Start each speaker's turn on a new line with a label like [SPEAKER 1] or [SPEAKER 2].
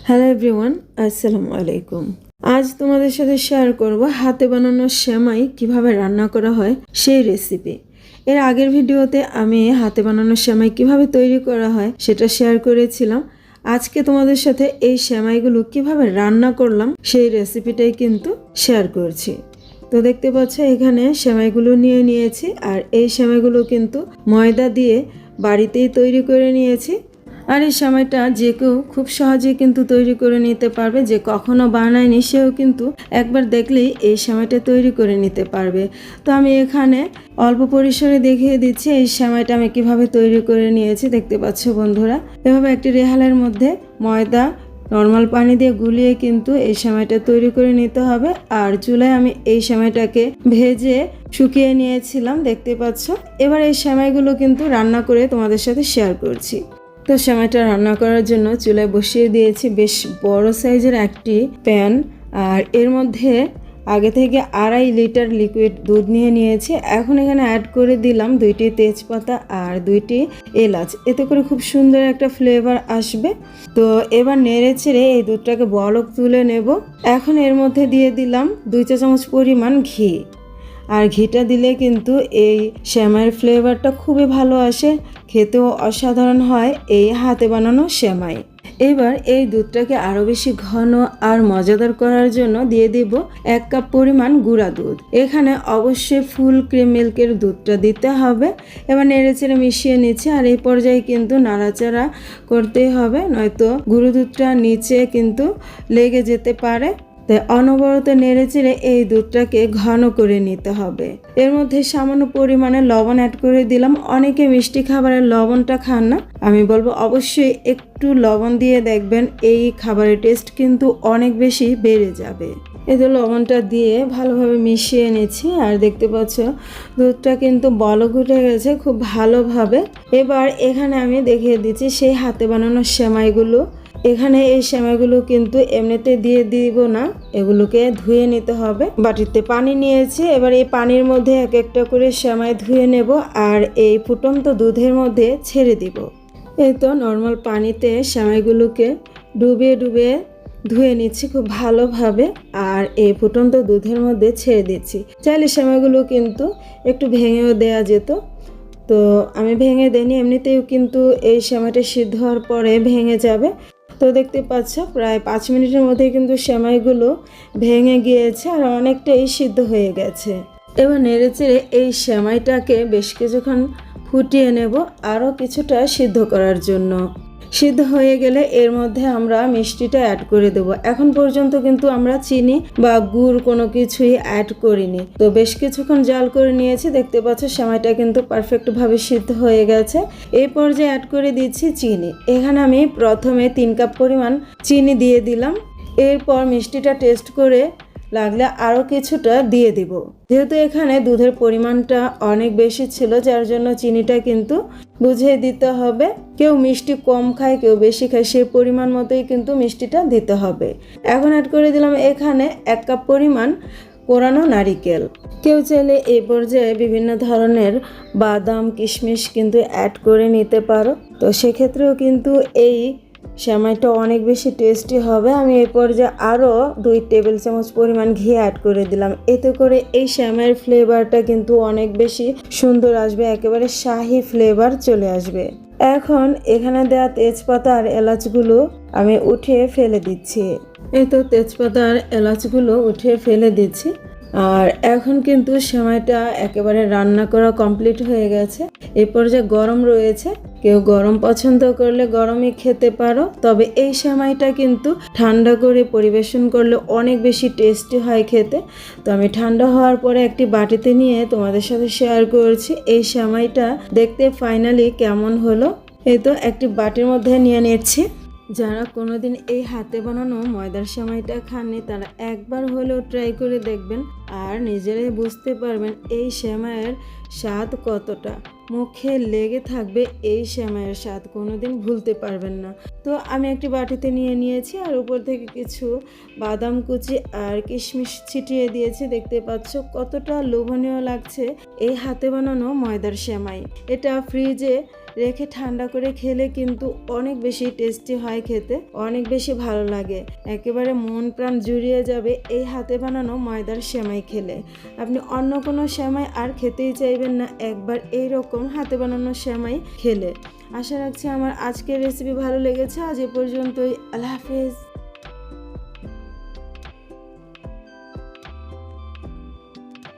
[SPEAKER 1] Hello everyone, আসসালামু আলাইকুম। আজ তোমাদের সাথে শেয়ার করব হাতে বানানো সেমাই কিভাবে রান্না করা হয় সেই রেসিপি। এর আগের ভিডিওতে আমি হাতে বানানো সেমাই কিভাবে তৈরি করা হয় সেটা শেয়ার করেছিলাম। আজকে তোমাদের সাথে এই সেমাইগুলো কিভাবে রান্না করলাম সেই রেসিপিটাই কিন্তু শেয়ার করছি। তো দেখতে পাচ্ছ এখানে সেমাইগুলো নিয়ে নিয়েছি, আর এই সেমাইগুলো কিন্তু ময়দা দিয়ে বাড়িতেই তৈরি করে নিয়েছি। আর এই সেমাইটা যে কেউ খুব সহজেই কিন্তু তৈরি করে নিতে পারবে, যে কখনো বানায়নি সেও কিন্তু একবার দেখলেই এই সেমাইটা তৈরি করে নিতে পারবে। তো আমি এখানে অল্প পরিসরে দেখিয়ে দিচ্ছি এই সেমাইটা আমি কিভাবে তৈরি করে নিয়েছি। দেখতে পাচ্ছ বন্ধুরা, এভাবে একটি রেহালের মধ্যে ময়দা নর্মাল পানি দিয়ে গুলিয়ে কিন্তু এই সেমাইটা তৈরি করে নিতে হবে। আর চুলায় আমি এই সেমাইটাকে ভেজে শুকিয়ে নিয়েছিলাম, দেখতে পাচ্ছ। এবার এই সেমাইগুলো কিন্তু রান্না করে তোমাদের সাথে শেয়ার করছি। তো সেমাইটা রান্না করার জন্য চুলায় বসিয়ে দিয়েছি বেশ বড় সাইজের একটি প্যান। আর এর মধ্যে আগে থেকে 2.5 লিটার লিকুইড দুধ নিয়ে নিয়েছি। এখন এখানে অ্যাড করে দিলাম 2টি তেজপাতা আর 2টি এলাচ, এতে করে খুব সুন্দর একটা ফ্লেভার আসবে। তো এবার নেড়ে চেড়ে এই দুধটাকে বলক তুলে নেব। এখন এর মধ্যে দিয়ে দিলাম 2 চা চামচ পরিমাণ ঘি। আর ঘিটা দিলে কিন্তু এই সেমাইয়ের ফ্লেভারটা খুবই ভালো আসে, খেতেও অসাধারণ হয় এই হাতে বানানো সেমাই। এবার এই দুধটাকে আরও বেশি ঘন আর মজাদার করার জন্য দিয়ে দিব 1 কাপ পরিমাণ গুঁড়া দুধ। এখানে অবশ্যই ফুল ক্রিম মিল্কের দুধটা দিতে হবে। এবার নেড়েচেড়ে মিশিয়ে নিচ্ছি, আর এই পর্যায়ে কিন্তু নাড়াচাড়া করতেই হবে, নয়তো গুঁড়ো দুধটা নিচে কিন্তু লেগে যেতে পারে। তাই অনবরত নেড়েচেড়ে এই দুধটাকে ঘন করে নিতে হবে। এর মধ্যে সামান্য পরিমাণে লবণ অ্যাড করে দিলাম। অনেকে মিষ্টি খাবারের লবণটা খান না, আমি বলবো অবশ্যই একটু লবণ দিয়ে দেখবেন, এই খাবারের টেস্ট কিন্তু অনেক বেশি বেড়ে যাবে। এই তো লবণটা দিয়ে ভালোভাবে মিশিয়ে নিচ্ছি, আর দেখতে পাচ্ছ দুধটা কিন্তু বলক উঠে গেছে খুব ভালোভাবে। এবার এখানে আমি দেখিয়ে দিচ্ছি সেই হাতে বানানো সেমাইগুলো। এখানে এই সেমাইগুলো কিন্তু এমনিতে দিয়ে দিব না, এগুলোকে ধুয়ে নিতে হবে। বাটিতে পানি নিয়েছি, এবার এই পানির মধ্যে এক একটা করে সেমাই ধুয়ে নেব, আর এই ফুটন্ত দুধের মধ্যে ছেড়ে দিব। এই তো নর্মাল পানিতে সেমাইগুলোকে ডুবিয়ে ডুবিয়ে ধুয়ে নিচ্ছি খুব ভালোভাবে, আর এই ফুটন্ত দুধের মধ্যে ছেড়ে দিচ্ছি। চাইলে সেমাইগুলো কিন্তু একটু ভেঙেও দেওয়া যেত, তো আমি ভেঙে দিইনি, এমনিতেও কিন্তু এই সেমাইটা সিদ্ধ হওয়ার পরে ভেঙে যাবে। তো দেখতে পাচ্ছ প্রায় 5 মিনিটের মধ্যে কিন্তু সেমাইগুলো ভেঙে গিয়েছে আর অনেকটাই সিদ্ধ হয়ে গেছে। এবার নেড়েচেড়ে এই সেমাইটাকে বেশ কিছুক্ষণ ফুটিয়ে নেব, আরও কিছুটা সিদ্ধ করার জন্য। সিদ্ধ হয়ে গেলে এর মধ্যে আমরা মিষ্টিটা অ্যাড করে দেব। এখন পর্যন্ত কিন্তু আমরা চিনি বা গুড় কোনো কিছুই অ্যাড করিনি। তো বেশ কিছুক্ষণ জাল করে নিয়েছি, দেখতে পাচ্ছ সেমাইটা কিন্তু পারফেক্টভাবে সিদ্ধ হয়ে গেছে। এই পর্যায়ে অ্যাড করে দিচ্ছি চিনি। এখানে আমি প্রথমে 3 কাপ পরিমাণ চিনি দিয়ে দিলাম। এরপর মিষ্টিটা টেস্ট করে লাগলে আরও কিছুটা দিয়ে দিব। যেহেতু এখানে দুধের পরিমাণটা অনেক বেশি ছিল, যার জন্য চিনিটা কিন্তু বুঝিয়ে দিতে হবে। কেউ মিষ্টি কম খায়, কেউ বেশি খায়, সেই পরিমাণ মতোই কিন্তু মিষ্টিটা দিতে হবে। এখন অ্যাড করে দিলাম এখানে 1 কাপ পরিমাণ কোরানো নারিকেল। কেউ চাইলে এই পর্যায়ে বিভিন্ন ধরনের বাদাম কিশমিশ কিন্তু অ্যাড করে নিতে পারো, তো সেক্ষেত্রেও কিন্তু এই সেমাইটা অনেক বেশি টেস্টি হবে। আমি এই পর্যায়ে আরও 2 টেবিল চামচ পরিমাণ ঘি অ্যাড করে দিলাম, এতে করে এই সেমাইয়ের ফ্লেভারটা কিন্তু অনেক বেশি সুন্দর আসবে, একেবারে শাহি ফ্লেভার চলে আসবে। এখন এখানে দেওয়া তেজপাতা আর এলাচগুলো আমি উঠিয়ে ফেলে দিচ্ছি। এই তো তেজপাতা আর এলাচগুলো উঠিয়ে ফেলে দিচ্ছি। আর এখন কিন্তু সেমাইটা একেবারে রান্না করা কমপ্লিট হয়ে গেছে। এই পর্যায়ে গরম রয়েছে, কেউ গরম পছন্দ করলে গরমই খেতে পারো, তবে এই সেমাইটা কিন্তু ঠান্ডা করে পরিবেশন করলে অনেক বেশি টেস্টি হয় খেতে। তো আমি ঠান্ডা হওয়ার পরে একটি বাটিতে নিয়ে তোমাদের সাথে শেয়ার করছি এই সেমাইটা দেখতে ফাইনালি কেমন হলো। এই তো একটি বাটির মধ্যে নিয়ে নিচ্ছি। যারা কোনোদিন এই হাতে বানানো ময়দার সেমাইটা খাননি তারা একবার হলেও ট্রাই করে দেখবেন, আর নিজেরাই বুঝতে পারবেন এই সেমাইয়ের স্বাদ কতটা। মুখে লেগে থাকবে এই সেমাইয়ের স্বাদ, কোনোদিন ভুলতে পারবেন না। তো আমি একটি বাটিতে নিয়ে নিয়েছি, আর উপর থেকে কিছু বাদাম কুচি আর কিশমিশ ছিটিয়ে দিয়েছি। দেখতে পাচ্ছ কতটা লোভনীয় লাগছে এই হাতে বানানো ময়দার সেমাই। এটা ফ্রিজে রেখে ঠান্ডা করে খেলে কিন্তু অনেক বেশি টেস্টি হয়, খেতে অনেক বেশি ভালো লাগে। একেবারে মন প্রাণ জুড়িয়ে যাবে এই হাতে বানানো ময়দার সেমাই খেলে। আপনি অন্য কোনো সেমাই আর খেতেই চাইবেন না একবার এইরকম হাতে বানানো সেমাই খেলে। আশা রাখছি আমার আজকের রেসিপি ভালো লেগেছে। আজ এ পর্যন্তই। আল্লাহ হাফেজ।